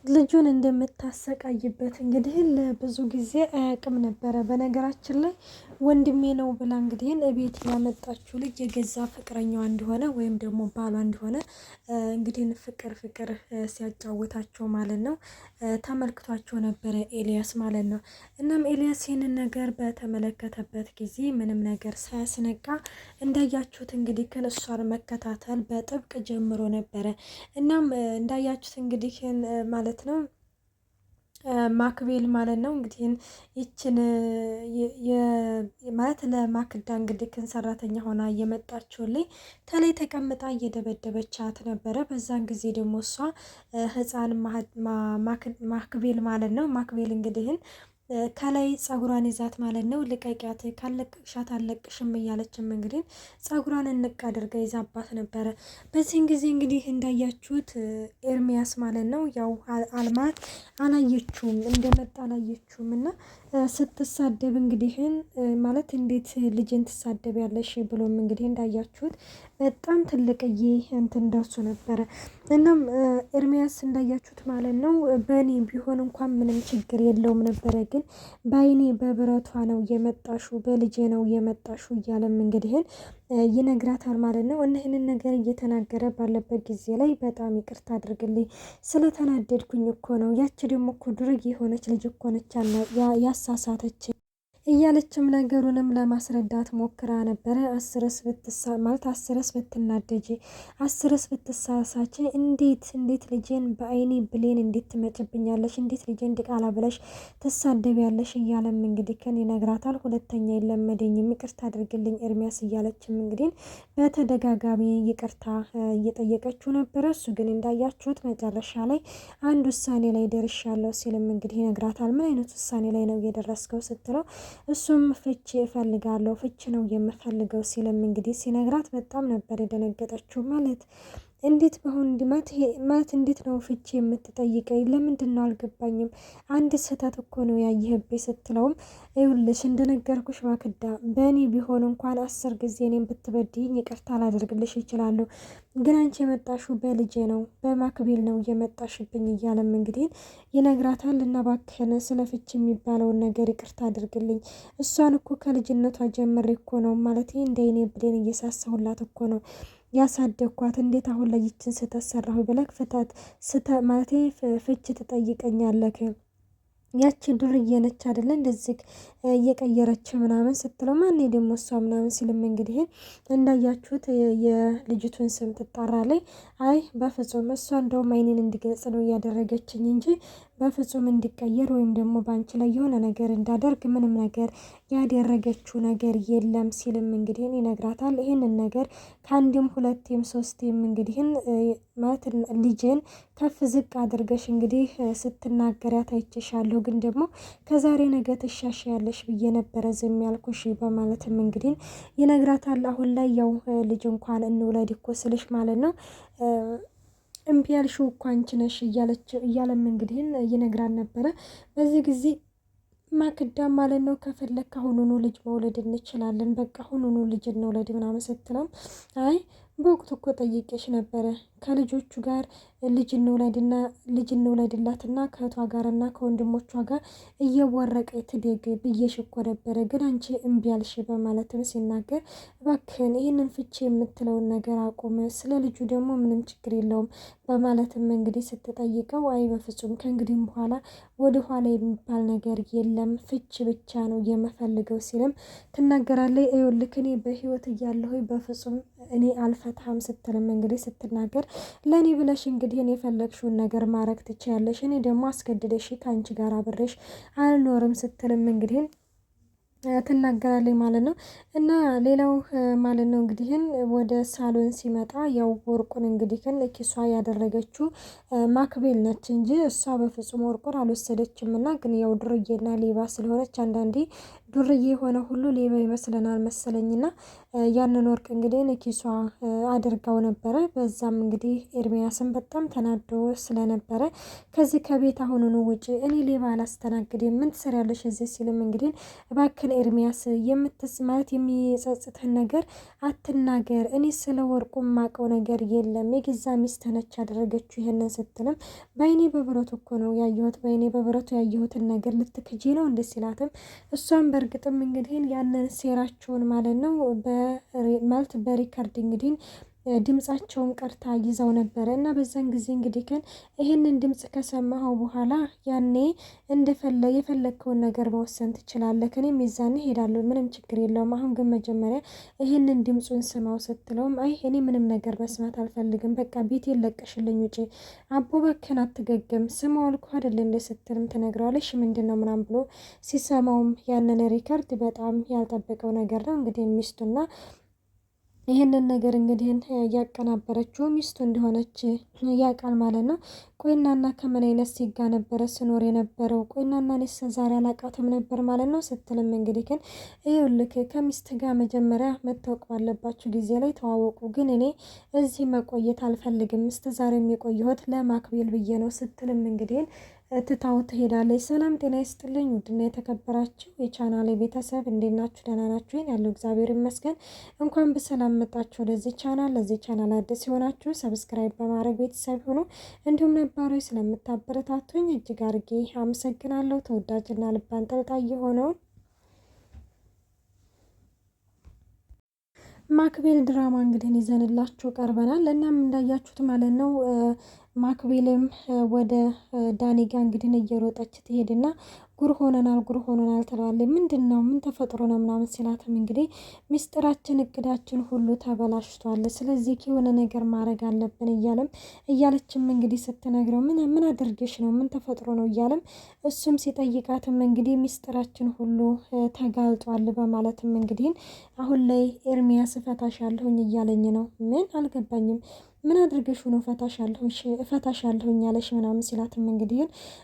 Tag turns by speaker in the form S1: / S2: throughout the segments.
S1: ልጁን እንደምታሰቃይበት እንግዲህ ለብዙ ጊዜ አያውቅም ነበረ። በነገራችን ላይ ወንድሜ ነው ብላ እንግዲህ እቤት ያመጣችው ልጅ የገዛ ፍቅረኛዋ እንደሆነ ወይም ደግሞ ባሏ እንደሆነ እንግዲህ ፍቅር ሲያጫውታቸው ማለት ነው ተመልክቷቸው ነበረ ኤልያስ ማለት ነው። እናም ኤልያስ ይህንን ነገር በተመለከተበት ጊዜ ምንም ነገር ሳያስነቃ እንዳያችሁት እንግዲህ እሷን መከታተል በጥብቅ ጀምሮ ነበረ። እናም እንዳያችሁት እንግዲህ ማለት ነው ማክቤል ማለት ነው እንግዲህ ይችን ማለት ለማክዳ እንግዲህ ሰራተኛ ሆና እየመጣችሁልኝ ተለይ ተቀምጣ እየደበደበቻት ነበረ። በዛን ጊዜ ደግሞ እሷ ህፃን ማክቤል ማለት ነው ማክቤል እንግዲህን ከላይ ጸጉሯን ይዛት ማለት ነው ልቀቂያት፣ ካለቅሻት አለቅሽም እያለችም እንግዲህ ጸጉሯን እንቅ አድርጋ ይዛባት ነበረ። በዚህን ጊዜ እንግዲህ እንዳያችሁት ኤርሚያስ ማለት ነው ያው አልማት አላየችውም፣ እንደመጣ አላየችውም እና ስትሳደብ እንግዲህን ማለት እንዴት ልጅን ትሳደብ ያለሽ ብሎም እንግዲህ እንዳያችሁት በጣም ትልቅዬ እንትን ደርሶ ነበረ። እናም ኤርሚያስ እንዳያችሁት ማለት ነው በእኔ ቢሆን እንኳን ምንም ችግር የለውም ነበረ፣ ግን በአይኔ በብረቷ ነው የመጣሹ፣ በልጄ ነው የመጣሹ እያለም እንግዲህን ይነግራታል ማለት ነው። እነህንን ነገር እየተናገረ ባለበት ጊዜ ላይ በጣም ይቅርታ አድርግልኝ ስለተናደድኩኝ እኮ ነው፣ ያቺ ደግሞ እኮ ዱርዬ የሆነች ልጅ እኮ ነች ያሳሳተች እያለችም ነገሩንም ለማስረዳት ሞክራ ነበረ። አስረስ ብትናደጂ አስረስ ብትሳሳች እንዴት ልጄን በአይኔ ብሌን እንዴት ትመጭብኛለሽ? እንዴት ልጄን ድቃላ ብለሽ ትሳደቢያለሽ? እያለም እንግዲህ ከን ይነግራታል። ሁለተኛ የለመደኝም ይቅርታ አድርግልኝ ኤርሚያስ እያለችም እንግዲህ በተደጋጋሚ ይቅርታ እየጠየቀችው ነበረ። እሱ ግን እንዳያችሁት መጨረሻ ላይ አንድ ውሳኔ ላይ ደርሻለሁ ሲልም እንግዲህ ይነግራታል። ምን አይነት ውሳኔ ላይ ነው የደረስከው ስትለው እሱም ፍቺ እፈልጋለሁ፣ ፍቺ ነው የምፈልገው ሲልም እንግዲህ ሲነግራት በጣም ነበር የደነገጠችው። እንዴት በአሁን ማለት እንዴት ነው ፍቺ የምትጠይቀኝ? ለምንድን ነው አልገባኝም። አንድ ስህተት እኮ ነው ያየህብኝ ስትለውም ይኸውልሽ እንደነገርኩሽ ማክዳ በእኔ ቢሆን እንኳን 10 ጊዜ እኔም ብትበድይኝ ይቅርታ ላደርግልሽ ይችላሉ፣ ግን አንቺ የመጣሽው በልጄ ነው በማክቤል ነው የመጣሽብኝ እያለም እንግዲህ ይነግራታል። እና እባክህን ስለ ፍቺ የሚባለውን ነገር ይቅርታ አድርግልኝ፣ እሷን እኮ ከልጅነቷ ጀምሬ እኮ ነው ማለት እንደ እኔ ብሌን እየሳሳሁላት እኮ ነው ያሳደግኳት፣ እንዴት አሁን ላይ ይችን ስተሰራሁ ብለክ ማለት ፍች ትጠይቀኛለክ? ያቺ ዱርዬ ነች አይደለ እንደዚህ እየቀየረች ምናምን ስትለው ማን ደግሞ እሷ ምናምን ሲልም እንግዲህ እንዳያችሁት የልጅቱን ስም ትጣራለች። አይ በፍጹም እሷ እንደውም አይኔን እንዲገልጽ ነው እያደረገችኝ እንጂ በፍጹም እንዲቀየር ወይም ደግሞ ባንቺ ላይ የሆነ ነገር እንዳደርግ ምንም ነገር ያደረገችው ነገር የለም ሲልም እንግዲህ ይነግራታል። ይህንን ነገር ከአንድም ሁለቴም ሶስቴም እንግዲህ ማለት ልጄን ከፍ ዝቅ አድርገሽ እንግዲህ ስትናገሪያት አይቼሻለሁ፣ ግን ደግሞ ከዛሬ ነገ ትሻሻያለሽ ብዬ ነበረ ዝም ያልኩሽ በማለትም እንግዲህ ይነግራታል። አሁን ላይ ያው ልጅ እንኳን እንውለድ እኮ ስልሽ ማለት ነው እምቢ ያልሽው እኮ አንቺ ነሽ እያለም እንግዲህ ይነግራን ነበረ። በዚህ ጊዜ ማክዳ ማለት ነው ከፈለክ አሁኑኑ ልጅ መውለድ እንችላለን፣ በቃ አሁኑኑ ልጅ እንውለድ ምናምን ስትለም አይ በወቅቱ እኮ ጠይቄሽ ነበረ ከልጆቹ ጋር ልጅ እንውለድላትና ከእህቷ ጋርና ከወንድሞቿ ጋር እየወረቀ ትደግ ብዬሽ እኮ ነበረ፣ ግን አንቺ እምቢ አልሽ በማለትም ሲናገር እባክህን ይህንን ፍቺ የምትለውን ነገር አቁም፣ ስለ ልጁ ደግሞ ምንም ችግር የለውም በማለትም እንግዲህ ስትጠይቀው አይ በፍጹም ከእንግዲህም በኋላ ወደ ኋላ የሚባል ነገር የለም ፍቺ ብቻ ነው የምፈልገው ሲልም ትናገራለች። ይኸውልህ እኔ በህይወት እያለሁ በፍጹም እኔ አልፈታም ስትልም እንግዲህ ስትናገር ለእኔ ብለሽ እንግዲህ እኔ የፈለግሽውን ነገር ማድረግ ትችያለሽ፣ እኔ ደግሞ አስገድደሽ ከአንቺ ጋር አብሬሽ አልኖርም ስትልም እንግዲህ ትናገራለች ማለት ነው። እና ሌላው ማለት ነው እንግዲህን ወደ ሳሎን ሲመጣ ያው ወርቁን እንግዲህን ኪሷ ያደረገችው ማክቤል ነች እንጂ እሷ በፍጹም ወርቁን አልወሰደችም። እና ግን ያው ድርዬና ሌባ ስለሆነች አንዳንዴ ዱርዬ የሆነ ሁሉ ሌባ ይመስለናል መሰለኝና ያንን ወርቅ እንግዲህ ኪሷ አድርጋው ነበረ። በዛም እንግዲህ ኤርሚያስን በጣም ተናዶ ስለነበረ ከዚህ ከቤት አሁኑኑ ውጪ፣ እኔ ሌባ አላስተናግድም፣ ምን ትሰሪያለሽ እዚህ ሲልም እንግዲህ እባክን ኤርሚያስ ማለት የሚጸጽትህን ነገር አትናገር፣ እኔ ስለ ወርቁ ማቀው ነገር የለም፣ የገዛ ሚስት ነች ያደረገችው ይሄንን ስትልም በአይኔ በብረቱ እኮ ነው ያየሁት፣ በአይኔ በብረቱ ያየሁትን ነገር ልትክጂ ነው እንደ ሲላትም እሷም በእርግጥም እንግዲህ ያንን ሴራቸውን ማለት ነው ማለት በሪከርድ እንግዲህ ድምጻቸውን ቀርታ ይዘው ነበረ እና በዛን ጊዜ እንግዲህ ግን ይህንን ድምጽ ከሰማኸው በኋላ ያኔ የፈለግከውን ነገር መወሰን ትችላለህ፣ ከኔም የዛኔ ሄዳለሁ፣ ምንም ችግር የለውም፣ አሁን ግን መጀመሪያ ይህንን ድምፁን ስማው ስትለውም አይ እኔ ምንም ነገር መስማት አልፈልግም፣ በቃ ቤቴን ለቀሽልኝ ውጪ፣ አቦ እባክህን አትገገም፣ ስማው አልኩህ አይደል እንደ ስትልም ትነግረዋለሽ። ምንድን ነው ምናምን ብሎ ሲሰማውም ያንን ሪከርድ በጣም ያልጠበቀው ነገር ነው እንግዲህ ሚስቱና ይህንን ነገር እንግዲህ እያቀናበረችው ሚስቱ እንደሆነች ያውቃል ማለት ነው። ቆይናና ከምን አይነት ሲጋ ነበረ ስኖር የነበረው ቆይናና እኔስ ዛሬ አላቃትም ነበር ማለት ነው ስትልም እንግዲህ ግን ይኸውልህ ከሚስት ጋር መጀመሪያ መታወቅ ባለባችሁ ጊዜ ላይ ተዋወቁ፣ ግን እኔ እዚህ መቆየት አልፈልግም፣ እስከ ዛሬም የቆየሁት ለማክቤል ብዬ ነው ስትልም እንግዲህ ትታው ትሄዳለች። ሰላም ጤና ይስጥልኝ ውድና የተከበራችሁ የቻናሌ ቤተሰብ እንዴት ናችሁ? ደህና ናችሁ? ያለው እግዚአብሔር ይመስገን። እንኳን በሰላም መጣችሁ ወደዚህ ቻናል። ለዚህ ቻናል አዲስ የሆናችሁ ሰብስክራይብ በማድረግ ቤተሰብ ሆኑ፣ እንዲሁም ነባሮች ስለምታበረታቱኝ እጅግ አድርጌ አመሰግናለሁ። ተወዳጅና ልብ አንጠልጣይ የሆነውን ማክቤል ድራማ እንግዲህ ይዘንላችሁ ቀርበናል። እናም እንዳያችሁት ማለት ነው ማክቤልም ወደ ዳኒ ጋር እንግዲህ እየሮጠች ትሄድና ጉር ሆነናል ትለዋለች። ምንድን ነው ምን ተፈጥሮ ነው ምናምን ሲላትም እንግዲህ ሚስጥራችን እቅዳችን ሁሉ ተበላሽቷል፣ ስለዚህ የሆነ ነገር ማድረግ አለብን እያለችም እንግዲህ ስትነግረው ምን አድርገሽ ነው ምን ተፈጥሮ ነው እያለም እሱም ሲጠይቃትም እንግዲህ ሚስጥራችን ሁሉ ተጋልጧል በማለትም እንግዲህ አሁን ላይ ኤርሚያስ እፈታሻለሁኝ እያለኝ ነው። ምን አልገባኝም፣ ምን አድርገሽ ነው እፈታሻለሁኝ ያለሽ ምናምን ሲላትም እንግዲህ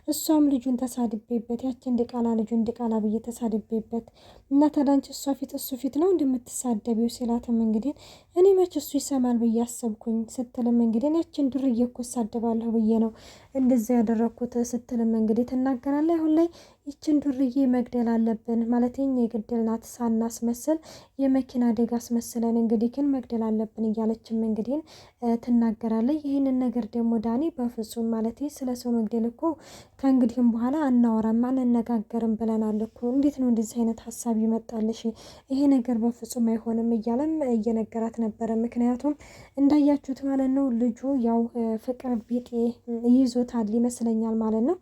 S1: እሷም ልጁን ተሳድቤበት ያችን ልጁን ድቃላ ብዬ ተሳድቤበት እና ተዳንች እሷ ፊት እሱ ፊት ነው እንደምትሳደቢው ሲላትም እንግዲህ እኔ መች እሱ ይሰማል ብዬ አሰብኩኝ ስትልም እንግዲህ ያችን ድርዬ እኮ እሳደባለሁ ብዬ ነው እንደዚህ ያደረኩት ስትልም እንግዲህ ትናገራለች። አሁን ላይ ይችን ዱርዬ መግደል አለብን ማለት የገደልናት ሳናስመስል የመኪና አደጋ አስመስለን እንግዲህ ግን መግደል አለብን እያለችም እንግዲህ ትናገራለች። ይህንን ነገር ደግሞ ዳኒ በፍጹም ማለት ስለ ሰው መግደል እኮ ከእንግዲህም በኋላ አናወራም አንነጋገርም ብለናል እኮ፣ እንዴት ነው እንደዚህ አይነት ሀሳብ ይመጣልሽ? ይሄ ነገር በፍጹም አይሆንም እያለም እየነገራት ነበረ። ምክንያቱም እንዳያችሁት ማለት ነው ልጁ ያው ፍቅር ቢጤ ይዞታል ይመስለኛል ማለት ነው።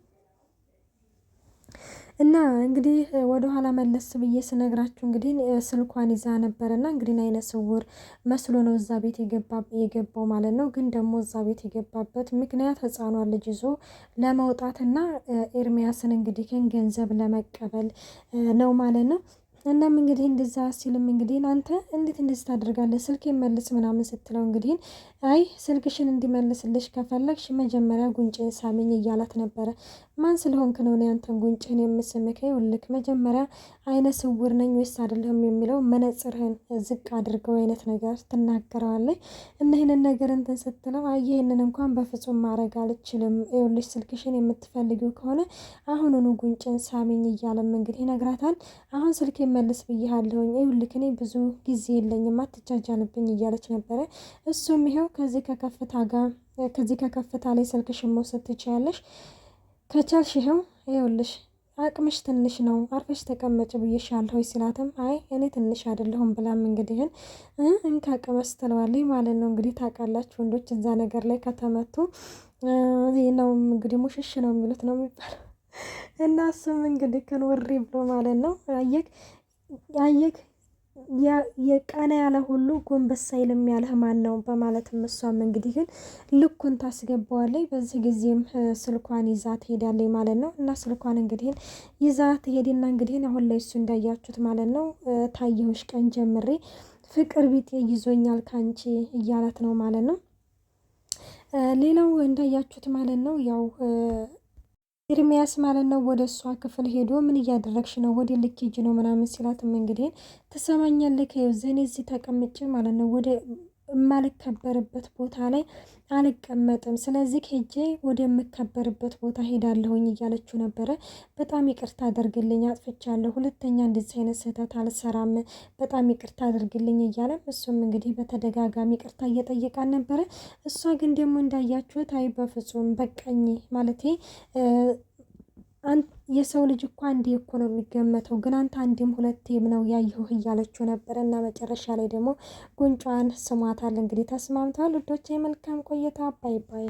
S1: እና እንግዲህ ወደኋላ መለስ ብዬ ስነግራችሁ እንግዲህ ስልኳን ይዛ ነበርና እንግዲህ አይነ ስውር መስሎ ነው እዛ ቤት የገባው ማለት ነው። ግን ደግሞ እዛ ቤት የገባበት ምክንያት ህፃኗን ልጅ ይዞ ለመውጣትና ኤርሚያስን እንግዲህ ገንዘብ ለመቀበል ነው ማለት ነው። እናም እንግዲህ እንደዛ ሲልም እንግዲህ አንተ እንዴት እንደዚህ ታደርጋለህ ስልክ መልስ ምናምን ስትለው እንግዲህ አይ ስልክሽን እንዲመልስልሽ ከፈለግሽ መጀመሪያ ጉንጭን ሳሚኝ እያላት ነበረ። ማን ስለሆንክ ነው ያንተን ጉንጭህን የምስምከ? ይኸውልህ መጀመሪያ አይነ ስውር ነኝ ወይስ አይደለሁም የሚለው መነጽርህን ዝቅ አድርገው አይነት ነገር ትናገረዋለች። እና ይህንን ነገር እንትን ስትለው አይ ይህንን እንኳን በፍጹም ማድረግ አልችልም፣ ይኸውልሽ ስልክሽን የምትፈልጊው ከሆነ አሁኑኑ ጉንጭን ሳሚኝ እያለም እንግዲህ ይነግራታል። አሁን ስልክ መልስ ብያለሁኝ፣ ይኸውልህ እኔ ብዙ ጊዜ የለኝም አትጃጃልብኝ እያለች ነበረ። እሱም ይኸው ከዚህ ከከፍታ ላይ ስልክሽን መውሰድ ትችያለሽ ከቻልሽ ይኸውልሽ አቅምሽ ትንሽ ነው አርፈሽ ተቀመጭ ብዬሻለሁ ሲላትም አይ እኔ ትንሽ አይደለሁም ብላም እንግዲህን እንካቀመስ ትለዋለች ማለት ነው። እንግዲህ ታውቃላችሁ ወንዶች እዛ ነገር ላይ ከተመቱ ነው እንግዲህ ሙሽሽ ነው የሚሉት ነው የሚባለው። እና እሱም እንግዲህ ከንወሪ ብሎ ማለት ነው አየክ የቀና ያለ ሁሉ ጎንበስ አይልም ያለህ ማን ነው በማለትም እሷም እንግዲህ ግን ልኩን ታስገባዋለች። በዚህ ጊዜም ስልኳን ይዛ ትሄዳለች ማለት ነው። እና ስልኳን እንግዲህ ይዛ ትሄድና እንግዲህ አሁን ላይ እሱ እንዳያችሁት ማለት ነው ታየሁሽ ቀን ጀምሬ ፍቅር ቢጤ ይዞኛል ካንቺ እያላት ነው ማለት ነው። ሌላው እንዳያችሁት ማለት ነው ያው ኤርሚያስ ማለት ነው ወደ እሷ ክፍል ሄዶ ምን እያደረግሽ ነው? ወደ ልኬጅ ነው ምናምን ሲላትም እንግዲህ ትሰማኛለህ ከየዘኔ እዚህ ተቀምጬ ማለት ነው ወደ የማልከበርበት ቦታ ላይ አልቀመጥም። ስለዚህ ሄጄ ወደምከበርበት ቦታ ሄዳለሁኝ እያለችው ነበረ። በጣም ይቅርታ አድርግልኝ፣ አጥፍቻለሁ፣ ሁለተኛ እንደዚህ አይነት ስህተት አልሰራም፣ በጣም ይቅርታ አድርግልኝ እያለም እሱም እንግዲህ በተደጋጋሚ ይቅርታ እየጠየቃን ነበረ። እሷ ግን ደግሞ እንዳያችሁት አይ በፍጹም በቃኝ ማለቴ የሰው ልጅ እኮ አንዴ እኮ ነው የሚገመተው፣ ግን አንተ አንዴም ሁለቴም ነው ያየሁህ እያለችው ነበረ። እና መጨረሻ ላይ ደግሞ ጉንጯን ስሟታል። እንግዲህ ተስማምተዋል። ውዶቼ መልካም ቆይታ። ባይ ባይ።